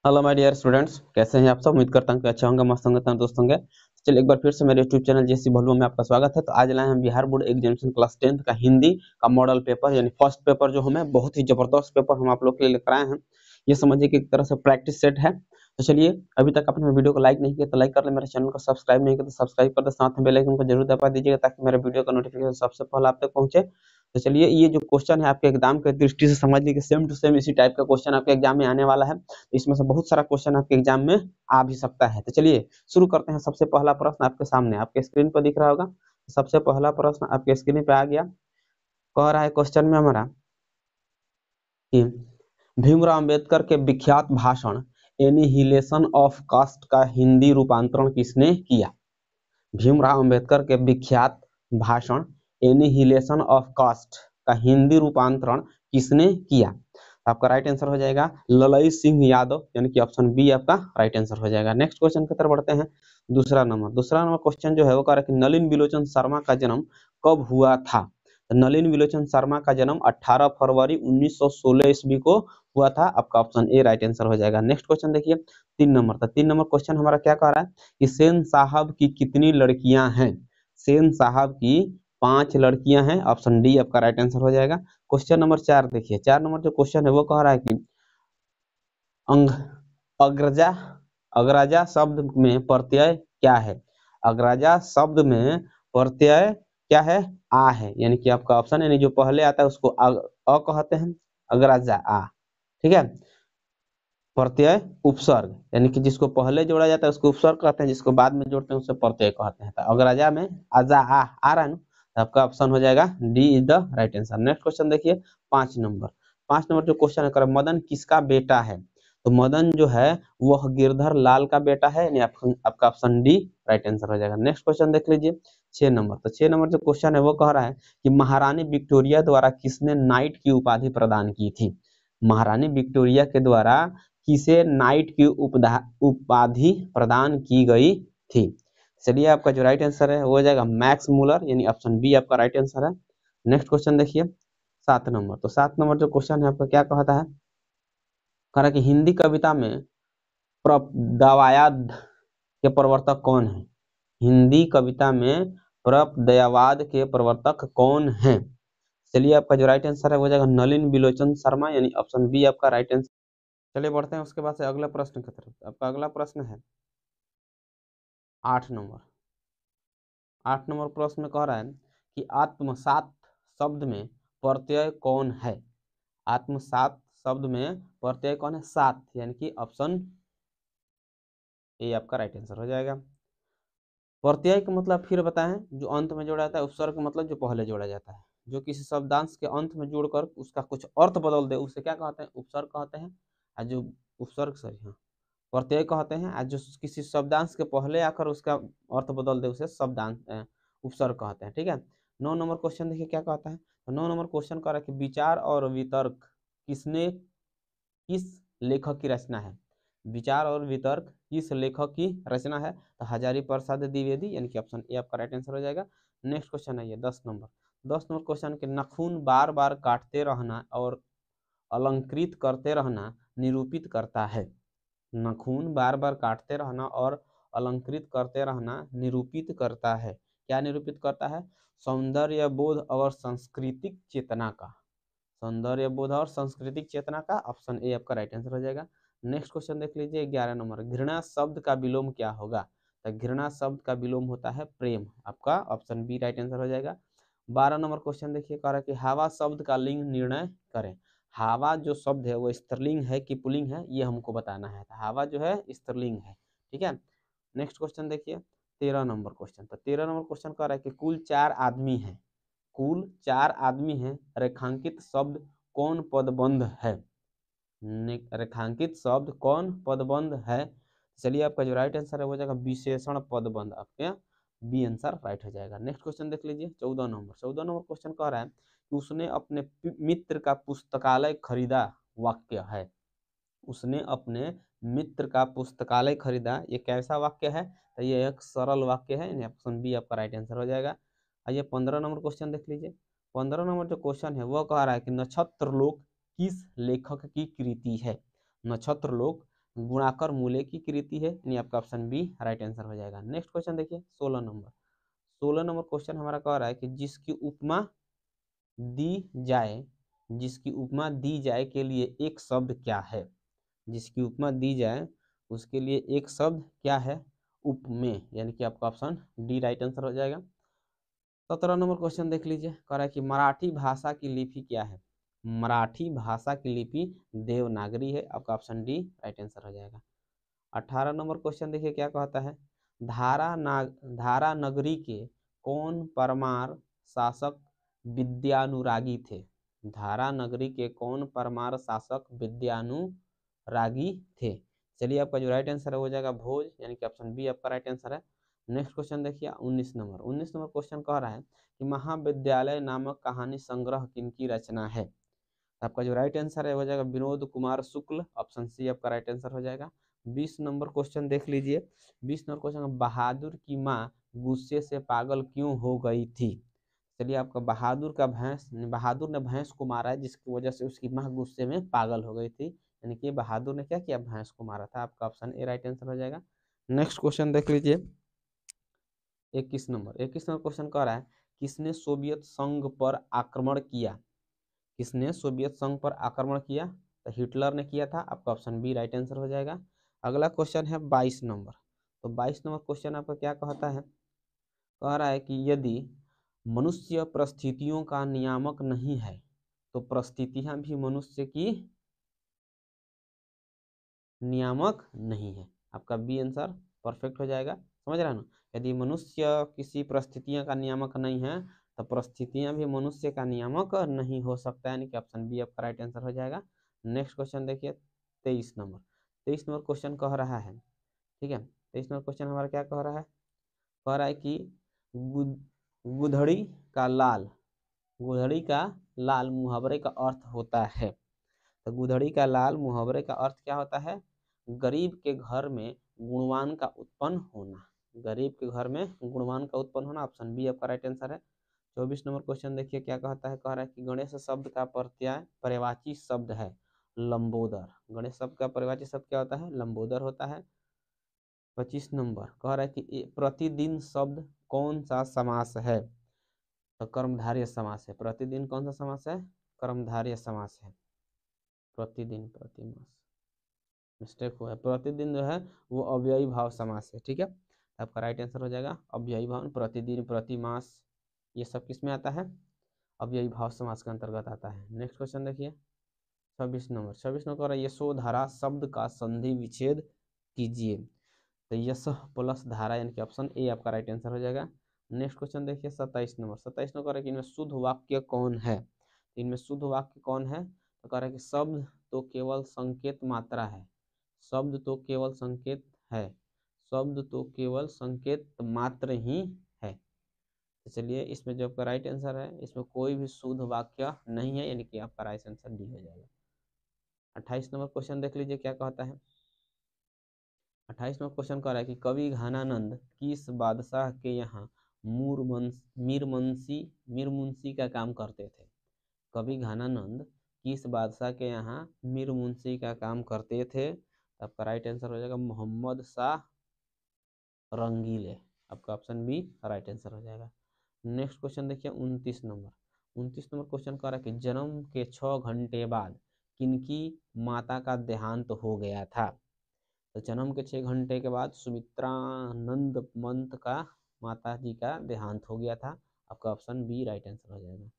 Hello my dear students, कैसे हैं आप सब। उम्मीद करता हूं कि अच्छे होंगे, मस्त होंगे, तंदुरुस्त होंगे। चलिए एक बार फिर से मेरे यूट्यूब चैनल जेसी भल्लू में आपका स्वागत है। तो आज लाए हम Bihar board examination class 10th का हिंदी का मॉडल पेपर यानी फर्स्ट पेपर जो हमें बहुत ही जबरदस्त पेपर हम आप लोग के लिए लेकर आए हैं। ये समझिए कि एक तरह से प्रैक्टिस सेट है। तो चलिए, अभी तक आपने वीडियो को लाइक नहीं किया तो लाइक कर ले, मेरे चैनल को सब्सक्राइब नहीं किया तो सब्सक्राइब कर दे, साथ में बेल आइकन को जरूर दबा दीजिएगा ताकि मेरे वीडियो का नोटिफिकेशन सबसे पहले आप तक पहुंचे। तो चलिए, ये जो क्वेश्चन है आपके एग्जाम के दृष्टि से समझ लीजिए सेम टू सेम इसी टाइप का क्वेश्चन आपके एग्जाम में आने वाला है। इसमें से बहुत सारा क्वेश्चन आपके एग्जाम में आ भी सकता है। तो चलिए शुरू करते हैं। सबसे पहला प्रश्न आपके सामने आपके स्क्रीन पर दिख रहा होगा। सबसे पहला प्रश्न आपके स्क्रीन पे आ गया। कह रहा है क्वेश्चन में हमारा कि भीमराव अंबेडकर के विख्यात भाषण एनिहिलेशन ऑफ कास्ट का हिंदी रूपांतरण किसने किया। भीमराव अंबेडकर के विख्यात भाषण एनिहिलेशन ऑफ कास्ट का हिंदी रूपांतरण किसने किया। आपका राइट आंसर हो जाएगा ललई सिंह यादव, यानी कि ऑप्शन बी आपका राइट आंसर हो जाएगा। नेक्स्ट क्वेश्चन की तरफ बढ़ते हैं। दूसरा नंबर क्वेश्चन जो है वो कह रहा है कि नलिन विलोचन शर्मा का जन्म कब हुआ था। तो नलिन विलोचन शर्मा का जन्म 18 फरवरी 1916 ईस्वी को हुआ था। आपका ऑप्शन ए राइट आंसर हो जाएगा। नेक्स्ट क्वेश्चन देखिए 3 नंबर क्वेश्चन हमारा क्या कह रहा है कि सेन साहब की कितनी लड़कियां हैं। सेन साहब की 5 लड़कियां हैं। ऑप्शन डी आपका राइट आंसर हो जाएगा। क्वेश्चन नंबर 4 देखिए, 4 नंबर जो क्वेश्चन है वो कह रहा है कि अंग अग्रजा अग्रजा शब्द में प्रत्यय क्या है। अग्रजा शब्द में प्रत्यय क्या है, आ है, यानी कि आपका ऑप्शन यानी जो पहले आता है उसको अ कहते हैं, अग्रजा आ। ठीक है, प्रत्यय उपसर्ग यानी कि जिसको पहले जोड़ा जाता है उसको उपसर्ग कहते हैं, जिसको बाद में जोड़ते हैं उसे प्रत्यय कहते हैं। तो अग्रजा में आजा आ रहा है ना, तो आपका ऑप्शन हो जाएगा D is the right answer. Next question देखिए 5 नंबर। 5 नंबर जो क्वेश्चन है मदन किसका बेटा है। तो मदन जो है वह गिरधर लाल का बेटा है, यानी आपका ऑप्शन डी राइट आंसर हो जाएगा। नेक्स्ट क्वेश्चन देख लीजिए 6 नंबर। तो 6 नंबर जो क्वेश्चन है वो कह रहा है कि महारानी विक्टोरिया द्वारा किसने नाइट की उपाधि प्रदान की थी। महारानी विक्टोरिया के द्वारा किसे नाइट की उपाधि प्रदान की गई थी। चलिए, आपका जो राइट आंसर है वो हो जाएगा मैक्स मूलर, यानी ऑप्शन बी आपका राइट आंसर है। नेक्स्ट क्वेश्चन देखिए 7 नंबर। तो 7 नंबर जो क्वेश्चन है आपका क्या कहता है, कह रहा है कि हिंदी कविता में प्रपदयावाद के प्रवर्तक कौन है। हिंदी कविता में प्रपदयावाद के प्रवर्तक कौन है। चलिए, आपका जो राइट आंसर है वो हो जाएगा नलिन विलोचन शर्मा, यानी ऑप्शन बी आपका राइट आंसर। चलिए बढ़ते हैं उसके बाद से अगला प्रश्न की तरफ। आपका अगला प्रश्न है 8 नंबर। 8 नंबर प्रश्न में कह रहा है कि आत्मसात शब्द में प्रत्यय कौन है। आत्मसात शब्द में प्रत्यय कौन है, सात, यानी कि ऑप्शन ए आपका राइट आंसर हो जाएगा। प्रत्यय का मतलब फिर बताएं, जो अंत में जोड़ा जाता है। उपसर्ग का मतलब जो पहले जोड़ा जाता है, जो किसी शब्दांश के अंत में जोड़कर उसका कुछ अर्थ बदल दे उसे क्या कहते हैं, उपसर्ग कहते हैं। और जो उपसर्ग सॉरी हाँ प्रत्यय कहते हैं। और जो किसी शब्दांश के पहले आकर उसका अर्थ बदल दे उसे शब्दांश उपसर्ग कहते हैं। ठीक है। 9 नंबर क्वेश्चन देखिए क्या कहता है। तो 9 नंबर क्वेश्चन कह रहा है कि विचार और वितर्क किस लेखक की रचना है। विचार और वितर्क किस लेखक की रचना है। तो हजारी प्रसाद द्विवेदी, यानी कि ऑप्शन ए आपका राइट आंसर हो जाएगा। नेक्स्ट क्वेश्चन है ये 10 नंबर। 10 नंबर क्वेश्चन के नाखून बार बार काटते रहना और अलंकृत करते रहना निरूपित करता है। नाखून बार बार काटते रहना और अलंकृत करते रहना निरूपित करता है। क्या निरूपित करता है, सौंदर्य बोध और सांस्कृतिक चेतना का। सौंदर्य बोध और सांस्कृतिक चेतना का, ऑप्शन ए आपका राइट आंसर हो जाएगा। नेक्स्ट क्वेश्चन देख लीजिए 11 नंबर। घृणा शब्द का विलोम क्या होगा। तो घृणा शब्द का विलोम होता है प्रेम। आपका ऑप्शन बी राइट आंसर हो जाएगा। 12 नंबर क्वेश्चन देखिए कह रहा है कि हवा शब्द का लिंग निर्णय करें। हवा जो शब्द है वो स्त्रीलिंग है कि पुल्लिंग है, ये हमको बताना है। तो हवा जो है स्त्रीलिंग है। ठीक है। नेक्स्ट क्वेश्चन देखिए 13 नंबर क्वेश्चन। तो 13 नंबर क्वेश्चन कह रहा है कि कुल 4 आदमी हैं। कुल 4 आदमी हैं, रेखांकित शब्द कौन पदबंध है। रेखांकित शब्द कौन पदबंध है। चलिए, आपका जो राइट आंसर है वो जाएगा विशेषण पदबंध। आपके बी आंसर राइट हो जाएगा। नेक्स्ट क्वेश्चन देख लीजिए 14 नंबर। 14 नंबर क्वेश्चन कह रहा है कि उसने अपने मित्र का पुस्तकालय खरीदा। वाक्य है उसने अपने मित्र का पुस्तकालय खरीदा, ये कैसा वाक्य है। तो ये एक सरल वाक्य है, ऑप्शन बी आपका राइट आंसर हो जाएगा। आइए 15 नंबर क्वेश्चन देख लीजिए। 15 नंबर जो क्वेश्चन है वो कह रहा है कि नक्षत्र लोक किस लेखक की कृति है। नक्षत्र लोक गुणाकर मूल्य की कृति है, यानी आपका ऑप्शन बी राइट आंसर हो जाएगा। नेक्स्ट क्वेश्चन देखिए 16 नंबर क्वेश्चन हमारा कह रहा है कि जिसकी उपमा दी जाए के लिए एक शब्द क्या है। जिसकी उपमा दी जाए उसके लिए एक शब्द क्या है, उपमेय, यानी कि आपका ऑप्शन डी राइट आंसर हो जाएगा। 17 नंबर क्वेश्चन देख लीजिए, कह रहा है कि मराठी भाषा की लिपि क्या है। मराठी भाषा की लिपि देवनागरी है, आपका ऑप्शन डी राइट आंसर हो जाएगा। 18 नंबर क्वेश्चन देखिए क्या कहता है, धारा नगरी के कौन परमार शासक विद्यानुरागी थे। धारा नगरी के कौन परमार शासक विद्यानुरागी थे। चलिए आपका जो राइट आंसर है हो जाएगा भोज, यानी कि ऑप्शन बी आपका राइट आंसर है। नेक्स्ट क्वेश्चन देखिए 19 नंबर क्वेश्चन कह रहा है कि महाविद्यालय नामक कहानी संग्रह किनकी रचना है। आपका जो राइट आंसर है हो जाएगा विनोद कुमार शुक्ल, ऑप्शन सी आपका राइट आंसर हो जाएगा। 20 नंबर क्वेश्चन देख लीजिए, 20 नंबर क्वेश्चन, बहादुर की माँ गुस्से से पागल क्यों हो गई थी। चलिए आपका बहादुर ने भैंस को मारा है, जिसकी वजह से उसकी माँ गुस्से में पागल हो गई थी, यानी कि बहादुर ने क्या किया, भैंस को मारा था। आपका ऑप्शन ए राइट आंसर हो जाएगा। नेक्स्ट क्वेश्चन देख लीजिए 21 नंबर क्वेश्चन कह रहा है किसने सोवियत संघ पर आक्रमण किया। किसने सोवियत संघ पर आक्रमण किया, तो हिटलर ने किया था। आपका ऑप्शन बी राइट आंसर हो जाएगा। अगला क्वेश्चन है 22 नंबर। तो 22 नंबर क्वेश्चन आपका क्या कहता है, कह रहा है कि यदि मनुष्य परिस्थितियों का नियामक नहीं है तो परिस्थितियां भी मनुष्य की नियामक नहीं है। आपका बी आंसर परफेक्ट हो जाएगा, समझ रहे हैं ना। यदि मनुष्य किसी परिस्थितियों का नियामक नहीं है तो परिस्थितियां भी मनुष्य का नियामक नहीं हो सकता, यानी कि ऑप्शन बी आपका राइट आंसर हो जाएगा। नेक्स्ट क्वेश्चन देखिए 23 नंबर क्वेश्चन कह रहा है, ठीक है, 23 नंबर क्वेश्चन हमारा क्या कह रहा है, कह रहा है कि गुधड़ी का लाल मुहावरे का अर्थ होता है। तो गुधड़ी का लाल मुहावरे का अर्थ क्या होता है, गरीब के घर में गुणवान का उत्पन्न होना। गरीब के घर में गुणवान का उत्पन्न होना, ऑप्शन बी आपका राइट आंसर है। 24 नंबर क्वेश्चन देखिए क्या कहता है, कह रहा है कि गणेश शब्द का पर्यायवाची शब्द है लंबोदर। गणेश शब्द का पर्यायवाची शब्द क्या होता है, लंबोदर होता है। 25 नंबर कह रहा है कि प्रतिदिन शब्द कौन सा समास है, तो कर्मधारय समास है। प्रतिदिन कौन सा समास है, कर्मधारय समास है। प्रतिदिन, प्रतिमास मिस्टेक हुआ है, प्रतिदिन जो है वो अव्ययी भाव समास है, ठीक है। आपका राइट आंसर हो जाएगा अव्ययी भाव। प्रतिदिन, प्रतिमास, ये सब किस में आता है, अव्ययी भाव समास के अंतर्गत आता है। नेक्स्ट क्वेश्चन देखिए 26 नंबर यशोधारा शब्द का संधि विच्छेद कीजिए। तो यश प्लस धारा, यानी कि ऑप्शन ए आपका राइट आंसर हो जाएगा। नेक्स्ट क्वेश्चन देखिए 27 नंबर कि इनमें शुद्ध वाक्य कौन है। इनमें शुद्ध वाक्य कौन है, तो कह रहा है कि शब्द तो केवल संकेत मात्रा है। शब्द तो केवल संकेत है, शब्द तो केवल संकेत मात्र ही है। तो चलिए इसमें जो आपका राइट आंसर है, इसमें कोई भी शुद्ध वाक्य नहीं है, यानी कि आपका राइट आंसर डी हो जाएगा। 28 नंबर क्वेश्चन देख लीजिए क्या कहता है। 28 नंबर क्वेश्चन कह रहा है कि कवि घनानंद किस बादशाह के यहाँ मीर मुंशी का काम करते थे। कवि घनानंद किस बादशाह के यहाँ मीर मुंशी का काम करते थे। तो आपका राइट आंसर हो जाएगा मोहम्मद शाह रंगीले। आपका ऑप्शन बी राइट आंसर हो जाएगा। नेक्स्ट क्वेश्चन देखिए 29 नंबर क्वेश्चन कह रहा है कि जन्म के 6 घंटे बाद किनकी माता का देहांत हो गया था। तो जन्म के 6 घंटे के बाद सुमित्रानंद पंत का माता जी का देहांत हो गया था। आपका ऑप्शन बी राइट आंसर हो जाएगा।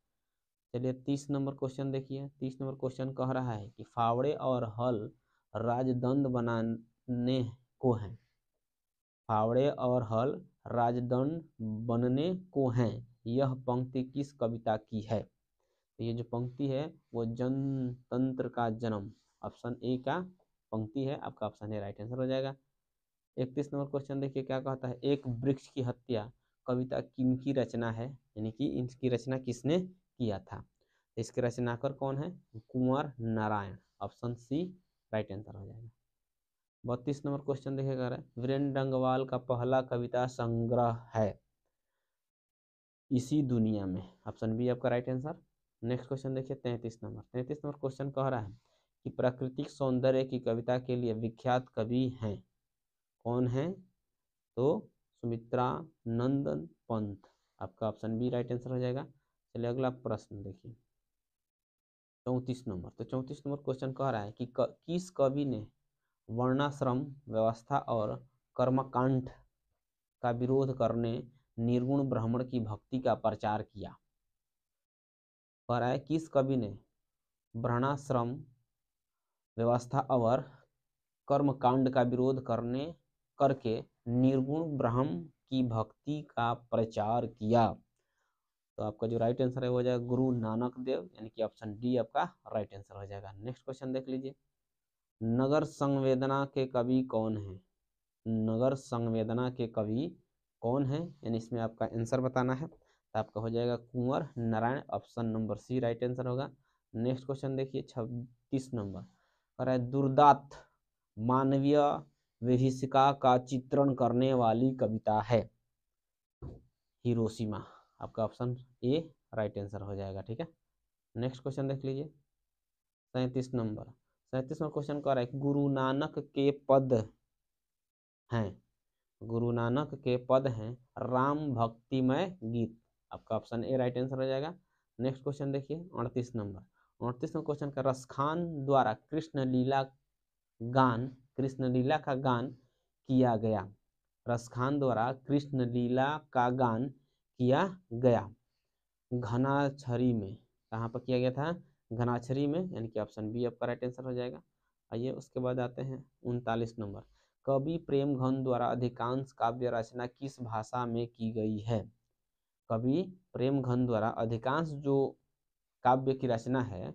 चलिए 30 नंबर क्वेश्चन देखिए, 30 नंबर क्वेश्चन कह रहा है कि फावड़े और हल राजदंड बनाने को हैं। फावड़े और हल राजदंड बनने को हैं, यह पंक्ति किस कविता की है। तो ये जो पंक्ति है वो जनतंत्र का जन्म, ऑप्शन ए का पंक्ति है। आपका ऑप्शन ए राइट आंसर हो जाएगा। 31 नंबर क्वेश्चन देखिए क्या कहता है, एक वृक्ष की हत्या कविता किनकी रचना है, यानी कि इसकी रचना किसने किया था। इसके रचनाकार कौन है, Kunwar Narayan. Option C right answer हो जाएगा। 32 नंबर क्वेश्चन देखिएगा, वीरेंद्र डंगवाल का पहला कविता संग्रह है इसी दुनिया में। ऑप्शन बी आपका राइट आंसर। नेक्स्ट क्वेश्चन देखिए 33 नंबर क्वेश्चन कह रहा है कि प्राकृतिक सौंदर्य की कविता के लिए विख्यात कवि हैं। कौन हैं? तो सुमित्रानंदन पंत, आपका ऑप्शन बी राइट आंसर हो जाएगा। चलिए अगला प्रश्न देखिए 34 नंबर। तो 34 नंबर क्वेश्चन कह रहा है कि किस कवि ने वर्णाश्रम व्यवस्था और कर्मकांड का विरोध करने निर्गुण ब्राह्मण की भक्ति का प्रचार किया। कह रहा है किस कवि ने वर्णाश्रम व्यवस्था और कर्मकांड का विरोध करके निर्गुण ब्रह्म की भक्ति का प्रचार किया। तो आपका जो राइट आंसर है वो हो जाएगा गुरु नानक देव, यानी कि ऑप्शन डी आपका राइट आंसर हो जाएगा। नेक्स्ट क्वेश्चन देख लीजिए, नगर संवेदना के कवि कौन है? नगर संवेदना के कवि कौन है, यानी इसमें आपका आंसर बताना है। तो आपका हो जाएगा Kunwar Narayan, option number C right answer होगा। नेक्स्ट क्वेश्चन देखिए 36 नंबर, कह रहा है दुर्दांत मानवीय विभीषिका का चित्रण करने वाली कविता है। हिरोशिमा, आपका ऑप्शन ए राइट आंसर हो जाएगा। ठीक है, नेक्स्ट क्वेश्चन देख लीजिए 37 नंबर। 37 नंबर क्वेश्चन कह रहा है गुरु नानक के पद हैं, गुरु नानक के पद हैं राम भक्तिमय गीत, आपका ऑप्शन ए राइट आंसर हो जाएगा। नेक्स्ट क्वेश्चन देखिए 38 नंबर। 38 नंबर क्वेश्चन का रसखान द्वारा कृष्ण लीला का गान किया गया। रसखान द्वारा कृष्ण लीला का गान किया गया घनाछरी में, कहाँ पर किया गया था? घनाछरी में, यानी कि ऑप्शन बी आपका राइट आंसर हो जाएगा। आइए उसके बाद आते हैं 39 नंबर, कवि प्रेमघन द्वारा अधिकांश काव्य रचना किस भाषा में की गई है? कवि प्रेमघन द्वारा अधिकांश जो काव्य की रचना है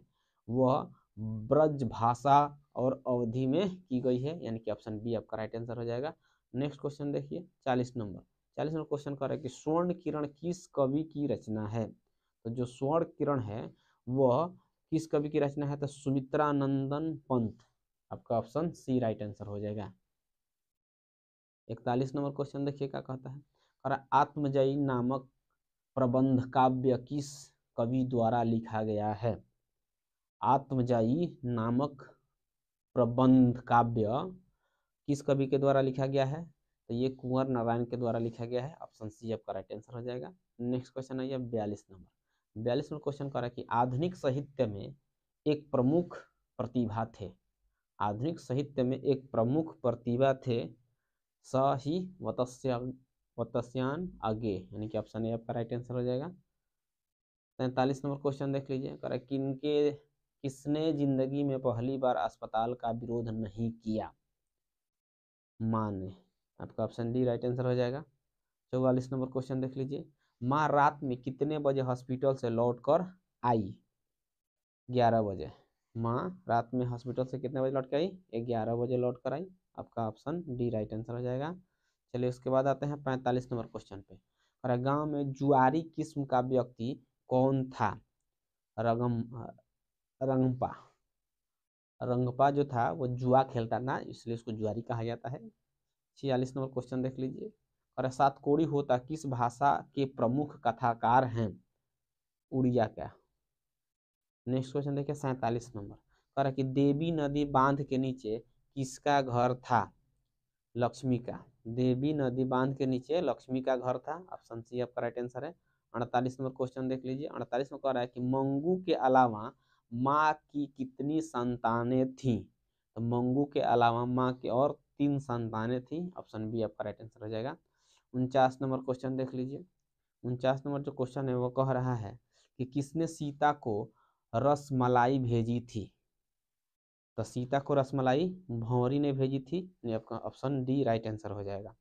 वह ब्रज भाषा और अवधि में की गई है, यानी कि ऑप्शन बी आपका राइट आंसर हो जाएगा। नेक्स्ट क्वेश्चन देखिए 40 नंबर। 40 नंबर क्वेश्चन कर रहा है कि स्वर्ण किरण किस कवि की रचना है? तो जो स्वर्ण किरण है वह किस कवि की रचना है? तो सुमित्रानंदन पंत, आपका ऑप्शन सी राइट आंसर हो जाएगा। 41 नंबर क्वेश्चन देखिए क्या कहता है, और आत्मजयी नामक प्रबंध काव्य किस कवि द्वारा लिखा गया है? आत्मजयी नामक प्रबंध काव्य किस कवि के द्वारा लिखा गया है? तो ये कुंवर नारायण के द्वारा लिखा गया है, ऑप्शन सी आपका राइट आंसर हो जाएगा। नेक्स्ट क्वेश्चन है 42 नंबर। 42 नंबर क्वेश्चन कर रहा है कि आधुनिक साहित्य में एक प्रमुख प्रतिभा थे। आधुनिक साहित्य में एक प्रमुख प्रतिभा थे सही वतस्यान आगे, यानी कि ऑप्शन ए आपका राइट आंसर हो जाएगा। 43 नंबर क्वेश्चन देख लीजिए, कह रहा है किसने जिंदगी में पहली बार अस्पताल का विरोध नहीं किया? माँ ने, आपका ऑप्शन डी राइट आंसर हो जाएगा। 44 नंबर क्वेश्चन देख लीजिए, माँ रात में कितने बजे हॉस्पिटल से लौटकर आई? 11 बजे। माँ रात में हॉस्पिटल से कितने बजे लौट के आई? 11 बजे लौट कर आई, आपका ऑप्शन डी राइट आंसर हो जाएगा। चलिए उसके बाद आते हैं 45 नंबर क्वेश्चन पे। और गांव में जुआरी किस्म का व्यक्ति कौन था? रंगपा। रंगपा जो था वो जुआ खेलता था, इसलिए उसको जुआरी कहा जाता है। 46 नंबर क्वेश्चन देख लीजिए, और सातकोड़ी होता किस भाषा के प्रमुख कथाकार हैं? उड़िया का। नेक्स्ट क्वेश्चन देखिए 47 नंबर, कह रहा कि देवी नदी बांध के नीचे किसका घर था? लक्ष्मी का। देवी नदी बांध के नीचे लक्ष्मी का घर था, ऑप्शन सी आपका राइट आंसर है। 48 नंबर क्वेश्चन देख लीजिए। 48 में कह रहा है कि मंगू के अलावा माँ की कितनी संतानें थीं? तो मंगू के अलावा माँ की और 3 संतानें थीं, ऑप्शन बी आपका राइट आंसर हो जाएगा। 49 नंबर क्वेश्चन देख लीजिए। 49 नंबर जो क्वेश्चन है वो कह रहा है कि किसने सीता को रसमलाई भेजी थी? तो सीता को रसमलाई भंवरी ने भेजी थी, आपका ऑप्शन डी राइट आंसर हो जाएगा।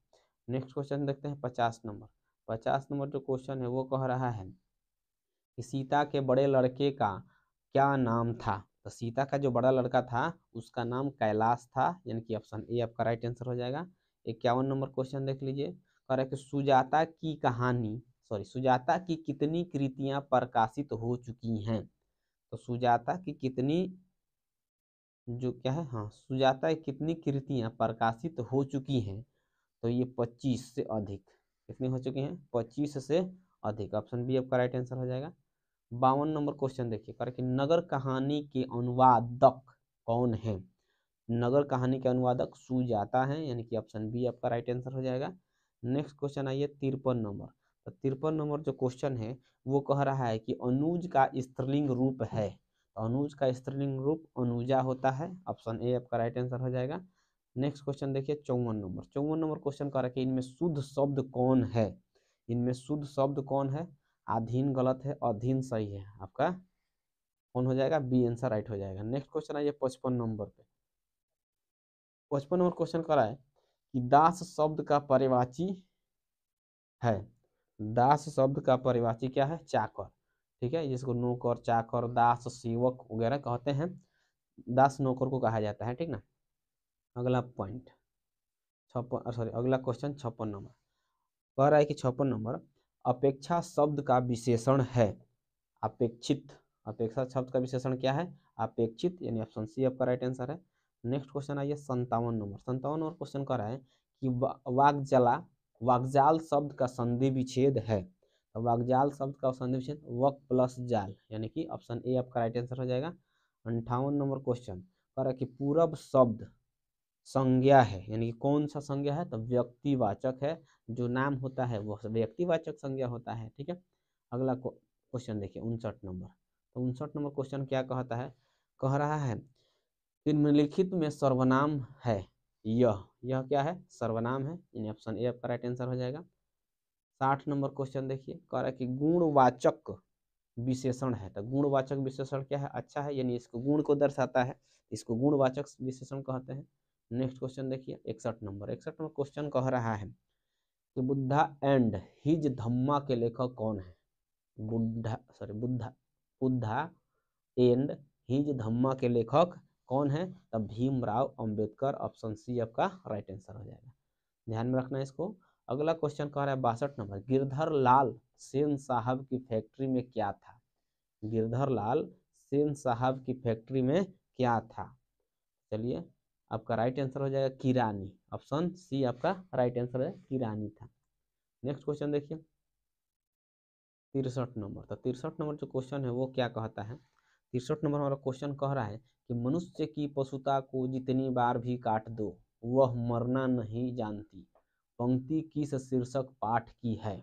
नेक्स्ट क्वेश्चन देखते हैं 50 नंबर। 50 नंबर जो क्वेश्चन है वो कह रहा है कि सीता के बड़े लड़के का क्या नाम था? तो सीता का जो बड़ा लड़का था उसका नाम कैलाश था, यानी कि ऑप्शन ए आपका राइट आंसर हो जाएगा। 51 नंबर क्वेश्चन देख लीजिए, कह रहा है कि सुजाता की कितनी कृतियां प्रकाशित हो चुकी हैं? तो सुजाता की कितनी जो क्या है, हाँ, सुजाता की कितनी कृतियां प्रकाशित हो चुकी हैं? तो ये 25 से अधिक। कितनी हो चुकी हैं? 25 से अधिक, ऑप्शन बी आपका राइट आंसर हो जाएगा। 52 नंबर क्वेश्चन देखिए, कर कि नगर कहानी के अनुवादक कौन है? नगर कहानी के अनुवादक सुजाता हैं, यानी कि ऑप्शन बी आपका राइट आंसर हो जाएगा। नेक्स्ट क्वेश्चन आइए 53 नंबर। तो 53 नंबर जो क्वेश्चन है वो कह रहा है कि अनुज का स्त्रीलिंग रूप है। तो अनुज का स्त्रीलिंग रूप अनुजा होता है, ऑप्शन ए आपका राइट आंसर हो जाएगा। नेक्स्ट क्वेश्चन देखिए 54 नंबर। 54 नंबर क्वेश्चन कह रहा है कि इनमें शुद्ध शब्द कौन है? इनमें शुद्ध शब्द कौन है? अधीन गलत है, अधीन सही है, आपका कौन हो जाएगा? बी आंसर राइट हो जाएगा। नेक्स्ट क्वेश्चन आइए 55 नंबर पे। 55 नंबर क्वेश्चन कर रहा है कि दास शब्द का पर्यायवाची है। दास शब्द का पर्यायवाची क्या है? चाकर। ठीक है, जिसको नौकर, चाकर, दास, सेवक वगैरह कहते हैं, दास नौकर को कहा जाता है। ठीक ना। अगला पॉइंट 56, सॉरी अगला क्वेश्चन 56 नंबर कह रहा है कि 56 नंबर, अपेक्षा शब्द का विशेषण है। अपेक्षित, अपेक्षा शब्द का विशेषण क्या है? अपेक्षित, यानी ऑप्शन सी आपका राइट आंसर है। नेक्स्ट क्वेश्चन आइए 57 नंबर। 57 नंबर क्वेश्चन कर रहा है कि वाग्जला, वाग्जाल शब्द का संधि विच्छेद है। तो वाग्जाल शब्द का संधि विच्छेद वक प्लस जाल, यानी कि ऑप्शन ए आपका राइट आंसर हो जाएगा। 58 नंबर क्वेश्चन कह रहा है कि पूरब शब्द संज्ञा है, यानी कि कौन सा संज्ञा है? तो व्यक्तिवाचक है, जो नाम होता है वो व्यक्तिवाचक संज्ञा होता है। ठीक है। अगला क्वेश्चन देखिए 59 नंबर। तो 59 नंबर क्वेश्चन क्या कहता है? कह रहा है निम्नलिखित में सर्वनाम है। यह क्या है? सर्वनाम है, यानी ऑप्शन ए आपका राइट आंसर हो जाएगा। 60 नंबर क्वेश्चन देखिए, कह रहा है कि गुणवाचक विशेषण है। तो गुणवाचक विशेषण क्या है? अच्छा है, यानी इसको गुण को दर्शाता है, इसको गुणवाचक विशेषण कहते हैं। नेक्स्ट क्वेश्चन देखिए 61 नंबर। 61 नंबर क्वेश्चन कह रहा है कि बुद्धा एंड हिज धम्मा के लेखक कौन है? बुद्धा एंड हिज धम्मा के लेखक कौन है? तब भीमराव अंबेडकर, ऑप्शन सी आपका राइट आंसर हो जाएगा। ध्यान में रखना है इसको। अगला क्वेश्चन कह रहा है 62 नंबर, गिरधर लाल सेन साहब की फैक्ट्री में क्या था? गिरधर लाल सेन साहब की फैक्ट्री में क्या था? चलिए आपका राइट आंसर हो जाएगा किरानी, ऑप्शन सी आपका राइट आंसर है, किरानी था। नेक्स्ट क्वेश्चन देखिए 63 नंबर। तो 63 नंबर जो क्वेश्चन है वो क्या कहता है? 63 नंबर हमारा क्वेश्चन कह रहा है कि मनुष्य की पशुता को जितनी बार भी काट दो वह मरना नहीं जानती। पंक्ति किस शीर्षक पाठ की है?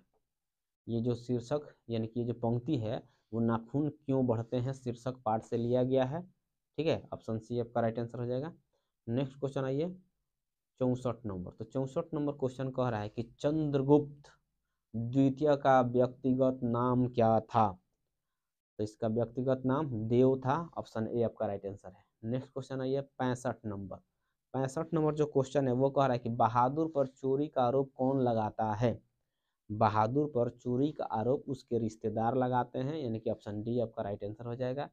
ये जो शीर्षक यानी कि ये जो पंक्ति है वो नाखून क्यों बढ़ते हैं शीर्षक पाठ से लिया गया है। ठीक है, ऑप्शन सी आपका राइट आंसर हो जाएगा। नेक्स्ट क्वेश्चन आइए 64 नंबर। तो 64 नंबर क्वेश्चन कह रहा है कि चंद्रगुप्त द्वितीय का व्यक्तिगत नाम क्या था? तो इसका व्यक्तिगत नाम देव था, ऑप्शन ए आपका राइट आंसर है। नेक्स्ट क्वेश्चन आइए 65 नंबर। 65 नंबर जो क्वेश्चन है वो कह रहा है कि बहादुर पर चोरी का आरोप कौन लगाता है? बहादुर पर चोरी का आरोप उसके रिश्तेदार लगाते हैं, यानी कि ऑप्शन डी आपका राइट आंसर हो जाएगा।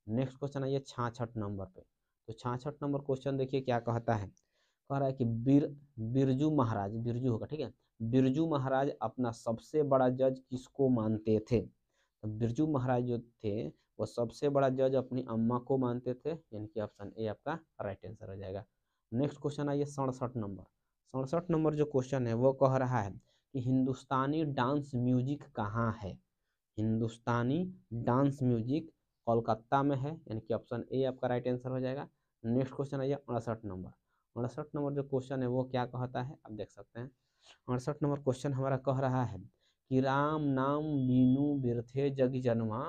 नेक्स्ट क्वेश्चन आइए 66 नंबर पे। तो 66 नंबर क्वेश्चन देखिए क्या कहता है? कह रहा है कि बिरजू महाराज, बिरजू होगा, ठीक है, बिरजू महाराज अपना सबसे बड़ा जज किसको मानते थे? तो बिरजू महाराज जो थे वो सबसे बड़ा जज अपनी अम्मा को मानते थे, यानी कि ऑप्शन ए आपका राइट आंसर हो जाएगा। नेक्स्ट क्वेश्चन आइए 67 नंबर। 67 नंबर जो क्वेश्चन है वो कह रहा है कि हिंदुस्तानी डांस म्यूजिक कहाँ है? हिंदुस्तानी डांस म्यूजिक कोलकाता में है, यानी कि ऑप्शन ए आपका राइट आंसर हो जाएगा। नेक्स्ट क्वेश्चन आइए 68 नंबर। 68 नंबर जो क्वेश्चन है वो क्या कहता है आप देख सकते हैं। 68 नंबर क्वेश्चन हमारा कह रहा है कि राम नाम बीनू बिरथे जग जन्मा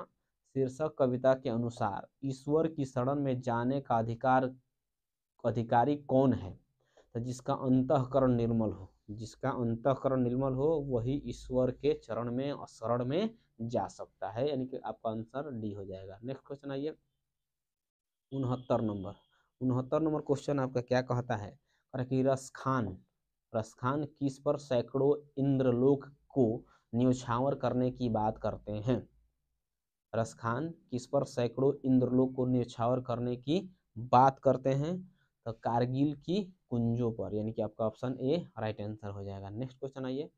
शीर्षक कविता के अनुसार ईश्वर की शरण में जाने का अधिकारी कौन है? तो जिसका अंतःकरण निर्मल हो, जिसका अंतःकरण निर्मल हो वही ईश्वर के चरण में और शरण में जा सकता है, यानी कि आपका आंसर डी हो जाएगा। नेक्स्ट क्वेश्चन आइए 69 नंबर। 69 नंबर क्वेश्चन आपका क्या कहता है? कि रसखान किस पर सैकड़ों इंद्रलोक को न्यौछावर करने की बात करते हैं? रसखान किस पर सैकड़ों इंद्रलोक को न्यौछावर करने की बात करते हैं? तो कारगिल की कुंजों पर, यानी कि आपका ऑप्शन ए राइट आंसर हो जाएगा। नेक्स्ट क्वेश्चन आइए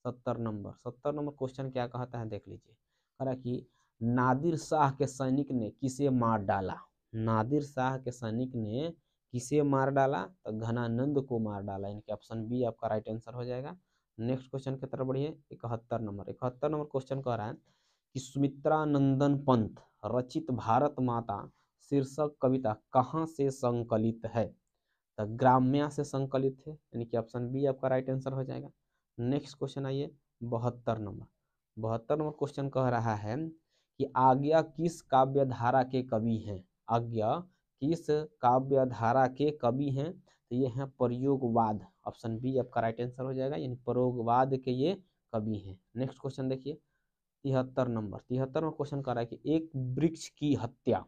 70 नंबर। 70 नंबर क्वेश्चन क्या कहता है देख लीजिए। कह रहा कि नादिर शाह के सैनिक ने किसे मार डाला? नादिर शाह के सैनिक ने किसे मार डाला? तो घनानंद को मार डाला, यानी कि ऑप्शन बी आपका राइट आंसर हो जाएगा। नेक्स्ट क्वेश्चन की तरफ बढ़िए 71 नंबर। 71 नंबर क्वेश्चन कह रहा है कि सुमित्रा नंदन पंत रचित भारत माता शीर्षक कविता कहाँ से संकलित है? तो ग्राम्या से संकलित है, यानी कि ऑप्शन बी आपका राइट आंसर हो जाएगा। नेक्स्ट क्वेश्चन आइए 72 नंबर। 72 नंबर क्वेश्चन कह रहा है कि आज्ञा किस काव्य धारा के कवि हैं? आज्ञा किस काव्य धारा के कवि हैं? तो ये हैं प्रयोगवाद, ऑप्शन बी आपका राइट आंसर हो जाएगा, यानी प्रयोगवाद के ये कवि हैं। नेक्स्ट क्वेश्चन देखिए 73 नंबर। 73 नंबर क्वेश्चन कह रहा है कि एक वृक्ष की हत्या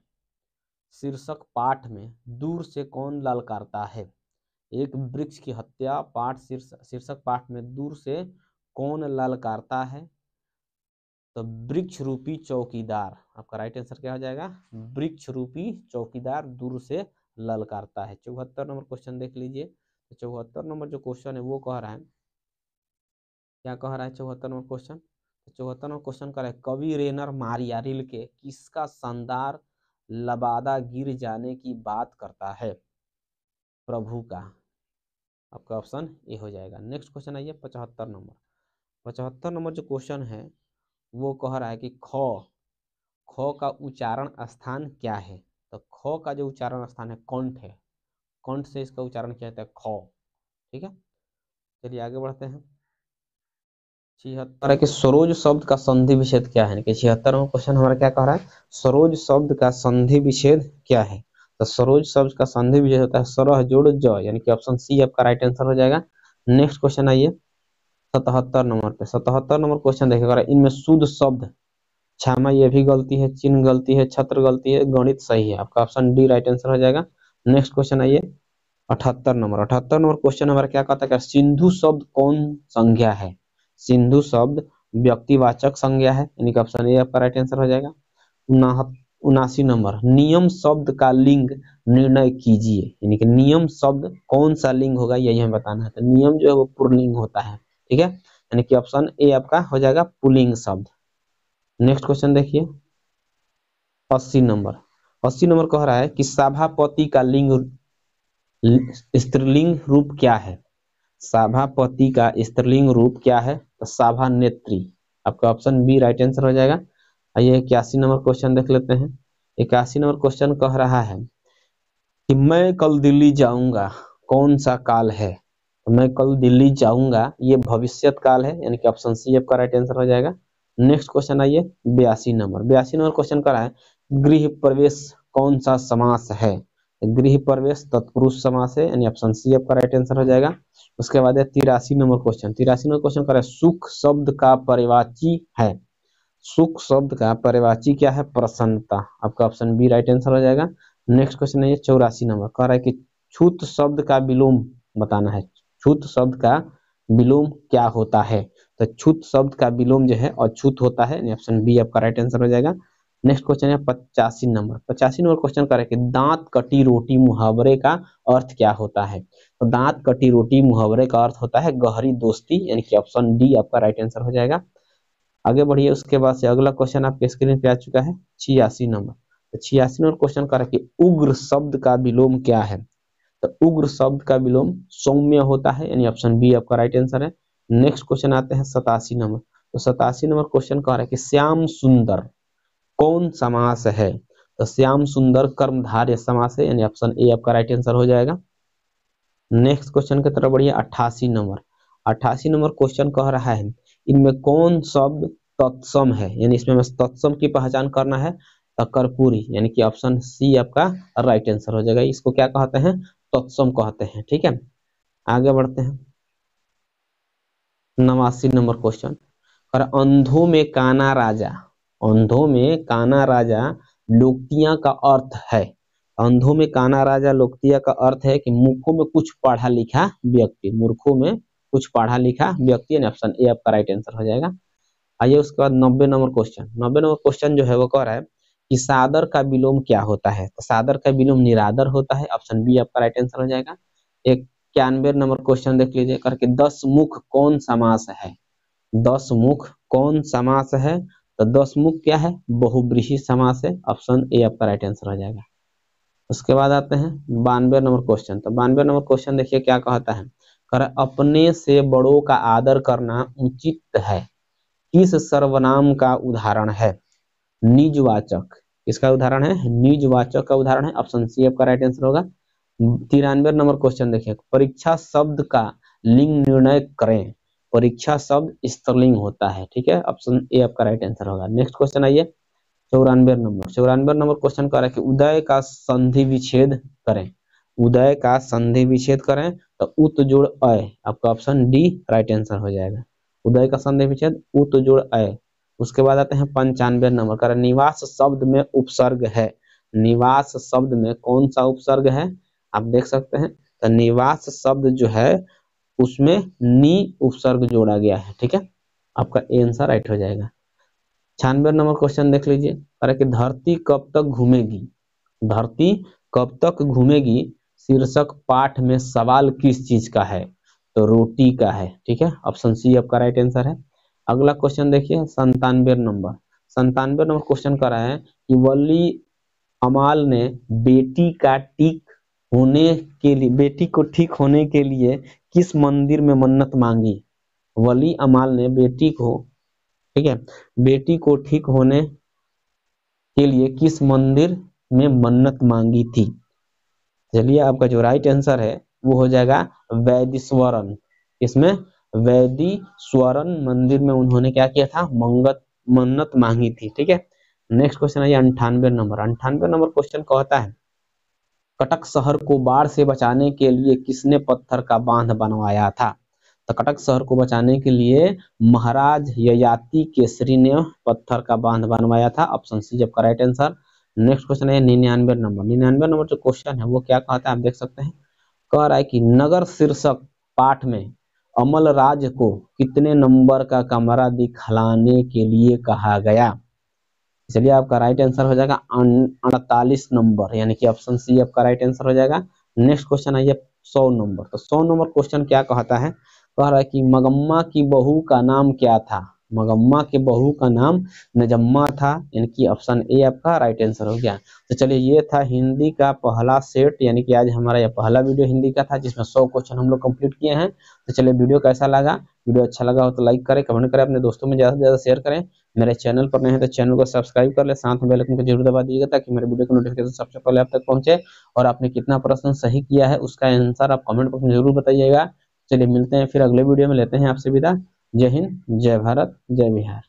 शीर्षक पाठ में दूर से कौन ललकारता है? एक वृक्ष की हत्या पाठ शीर्षक पाठ में दूर से कौन ललकारता है? तो वृक्ष रूपी चौकीदार, आपका राइट आंसर क्या हो जाएगा? वृक्ष रूपी चौकीदार दूर से ललकारता है। 74 नंबर क्वेश्चन देख लीजिए। तो 74 नंबर जो क्वेश्चन है वो कह रहा है, क्या कह रहा है 74 नंबर क्वेश्चन? तो 74 नंबर क्वेश्चन कह रहा है कवि रेनर मारियारिल के किसका शानदार लबादा गिर जाने की बात करता है? प्रभु का, आपका ऑप्शन ए हो जाएगा। नेक्स्ट क्वेश्चन आइए 75 नंबर। 75 नंबर जो क्वेश्चन है वो कह रहा है कि ख का उच्चारण स्थान क्या है? तो ख का जो उच्चारण स्थान है कंठ है, कंठ से इसका उच्चारण किया जाता है ख। ठीक है, चलिए आगे बढ़ते हैं। 76 के सरोज शब्द का संधि विच्छेद क्या है? 76वां क्वेश्चन हमारा क्या कह रहा है? सरोज शब्द का संधि विच्छेद क्या है? तो सरोज शब्द का संधि विच्छेद होता है सरह जोड़ ज, यानी कि ऑप्शन सी आपका राइट आंसर हो जाएगा। नेक्स्ट क्वेश्चन आइए 77 नंबर पे। 77 नंबर क्वेश्चन देखिएगा, इनमें शुद्ध शब्द क्षमा ये भी गलती है, चिन्ह गलती है, छत्र गलती है, गणित सही है, आपका ऑप्शन डी राइट आंसर हो जाएगा। नेक्स्ट क्वेश्चन आइए 78 नंबर। 78 नंबर क्वेश्चन हमारा क्या कहता है? सिंधु शब्द कौन संज्ञा है? सिंधु शब्द व्यक्तिवाचक संज्ञा है, यानी कि ऑप्शन ए आपका राइट आंसर हो जाएगा। 79 नंबर, नियम शब्द का लिंग निर्णय कीजिए, यानी कि नियम शब्द कौन सा लिंग होगा यही हमें बताना है। तो नियम जो है वो पुल्लिंग होता है, ठीक है, यानी कि ऑप्शन ए आपका हो जाएगा पुल्लिंग शब्द। नेक्स्ट क्वेश्चन देखिए 80 नंबर। 80 नंबर कह रहा है कि सभापति का लिंग स्त्रीलिंग रूप क्या है? सभापति का स्त्रीलिंग रूप क्या है? तो सभानेत्री, आपका ऑप्शन बी राइट आंसर हो जाएगा। आइए 81 नंबर क्वेश्चन देख लेते हैं। 81 नंबर क्वेश्चन कह रहा है कि मैं कल दिल्ली जाऊंगा कौन सा काल है? तो मैं कल दिल्ली जाऊंगा ये भविष्यत काल है, यानी कि ऑप्शन सी आपका राइट आंसर हो जाएगा। नेक्स्ट क्वेश्चन आइए 82 नंबर। 82 नंबर क्वेश्चन कह रहा है गृह प्रवेश कौन सा समास है? गृह प्रवेश तत्पुरुष समास है, यानी ऑप्शन सी आपका राइट आंसर हो जाएगा। उसके बाद है 83 नंबर क्वेश्चन। 83 नंबर क्वेश्चन कह रहा है सुख शब्द का पर्यायवाची है। सुख शब्द का पर्यायवाची क्या है? प्रसन्नता, आपका ऑप्शन बी राइट आंसर हो जाएगा। नेक्स्ट क्वेश्चन है 84 नंबर, कह रहा है कि छूत शब्द का विलोम बताना है। छूत शब्द का विलोम क्या होता है? तो छूत शब्द का विलोम जो है अछूत होता है, ऑप्शन बी आपका राइट आंसर हो जाएगा। नेक्स्ट क्वेश्चन है 85 नंबर। 85 नंबर क्वेश्चन कह रहा है कि दांत कटी रोटी मुहावरे का अर्थ क्या होता है? तो दांत कटी रोटी मुहावरे का अर्थ होता है गहरी दोस्ती, यानी कि ऑप्शन डी आपका राइट आंसर हो जाएगा। आगे बढ़िए, उसके बाद से अगला क्वेश्चन आपके स्क्रीन पे आ चुका है 86 नंबर। तो 86 नंबर क्वेश्चन कह रहा है कि उग्र शब्द का विलोम क्या है? तो उग्र शब्द का विलोम सौम्य होता है, यानी ऑप्शन बी आपका राइट आंसर है। नेक्स्ट क्वेश्चन आते हैं 87 नंबर। तो 87 नंबर क्वेश्चन कह रहा है कि श्याम सुंदर कौन समास है? तो श्याम सुंदर कर्मधारय समास है, यानी ऑप्शन ए आपका राइट आंसर हो जाएगा। नेक्स्ट क्वेश्चन की तरफ बढ़िए 88 नंबर। 88 नंबर क्वेश्चन कह रहा है इनमें कौन शब्द तत्सम है? यानी इसमें तत्सम की पहचान करना है। तो कर्पूरी, यानी कि ऑप्शन सी आपका राइट आंसर हो जाएगा। इसको क्या कहते हैं? तत्सम कहते हैं। ठीक है, आगे बढ़ते हैं 89 नंबर क्वेश्चन। और अंधों में काना राजा, अंधों में काना राजा लोकतियां का अर्थ है। अंधों में काना राजा लोकतिया का अर्थ है कि मूर्खों में कुछ पढ़ा लिखा व्यक्ति, मूर्खों में कुछ पढ़ा लिखा व्यक्ति, यानी ऑप्शन ए आपका राइट आंसर हो जाएगा। आइए उसके बाद 90 नंबर क्वेश्चन। 90 नंबर क्वेश्चन जो है वो कह रहा है कि सादर का विलोम क्या होता है? तो सादर का विलोम निरादर होता है, ऑप्शन बी आपका राइट आंसर हो जाएगा। 91 नंबर क्वेश्चन देख लीजिए करके 10 मुख कौन समास है? 10 मुख कौन समास है? तो 10 मुख क्या है? बहुब्रीहि समास है, ऑप्शन ए आपका राइट आंसर हो जाएगा। उसके बाद आते हैं 92 नंबर क्वेश्चन। तो 92 नंबर क्वेश्चन देखिए क्या कहता है, कर अपने से बड़ों का आदर करना उचित है किस सर्वनाम का उदाहरण है? निजवाचक, इसका उदाहरण है निजवाचक का उदाहरण है, ऑप्शन सी आपका राइट आंसर होगा। 93 नंबर क्वेश्चन देखिए, परीक्षा शब्द का लिंग निर्णय करें। परीक्षा शब्द स्त्रीलिंग होता है, ठीक है, ऑप्शन ए आपका राइट आंसर होगा। नेक्स्ट क्वेश्चन आइए 94 नंबर क्वेश्चन कह रहा है कि उदय का संधि विच्छेद करें। उदय का संधि विच्छेद करें तो उत जोड़ अय, आपका ऑप्शन डी राइट आंसर हो जाएगा। उदय का संधि विच्छेद उत जोड़ अय। उसके बाद आते हैं 95 नंबर का, निवास शब्द में उपसर्ग है। निवास शब्द में कौन सा उपसर्ग है, आप देख सकते हैं, तो निवास शब्द जो है उसमें नी उपसर्ग जोड़ा गया है, ठीक है, आपका ए आंसर राइट हो जाएगा। 96 नंबर क्वेश्चन देख लीजिए, अरे कि धरती कब तक घूमेगी। धरती कब तक घूमेगी शीर्षक पाठ में सवाल किस चीज का है, तो रोटी का है, ठीक है, ऑप्शन सी आपका राइट आंसर है। अगला क्वेश्चन देखिए 97 नंबर क्वेश्चन कर रहा है कि वली अमाल ने बेटी को ठीक होने के लिए किस मंदिर में मन्नत मांगी। वली अमाल ने बेटी को, ठीक है, बेटी को ठीक होने के लिए किस मंदिर में मन्नत मांगी थी। चलिए आपका जो राइट आंसर है वो हो जाएगा वैदीश्वरन। इसमें वैदीश्वरन मंदिर में उन्होंने क्या किया था, मन्नत मांगी थी, ठीक है। नेक्स्ट क्वेश्चन है 98 नंबर क्वेश्चन कहता है कटक शहर को बाढ़ से बचाने के लिए किसने पत्थर का बांध बनवाया था। तो कटक शहर को बचाने के लिए महाराज ययाति केसरी ने पत्थर का बांध बनवाया था, ऑप्शन सी आपका राइट आंसर। नेक्स्ट क्वेश्चन है 99 नंबर जो क्वेश्चन है वो क्या कहता है, आप देख सकते हैं, कह रहा है कि नगर शीर्षक पाठ में अमल राज को कितने नंबर का कमरा दिखलाने के लिए कहा गया। चलिए आपका राइट आंसर हो जाएगा 48 नंबर, यानी कि ऑप्शन सी आपका राइट आंसर हो जाएगा। नेक्स्ट क्वेश्चन आइए 100 नंबर, तो 100 नंबर क्वेश्चन क्या कहता है, कह रहा है कि मगम्मा की बहू का नाम क्या था। मगम्मा के बहू का नाम नजम्मा था, यानी कि ऑप्शन ए आपका राइट आंसर हो गया। तो चलिए ये था हिंदी का पहला सेट, यानी कि आज हमारा यह पहला वीडियो हिंदी का था जिसमें 100 क्वेश्चन हम लोग कंप्लीट किए हैं। तो चलिए वीडियो कैसा लगा, वीडियो अच्छा लगा हो तो लाइक करें, कमेंट करें, अपने दोस्तों में ज्यादा से ज्यादा शेयर करें। मेरे चैनल पर नए हैं तो चैनल को सब्सक्राइब कर ले, साथ में बेल आइकन को जरूर दबा दीजिएगा ताकि मेरे वीडियो का नोटिफिकेशन सबसे पहले आप तक पहुंचे। और आपने कितना प्रश्न सही किया है उसका आंसर आप कमेंट बॉक्स में जरूर बताइएगा। चलिए मिलते हैं फिर अगले वीडियो में, लेते हैं आपसे विदा। जय हिंद, जय भारत, जय बिहार।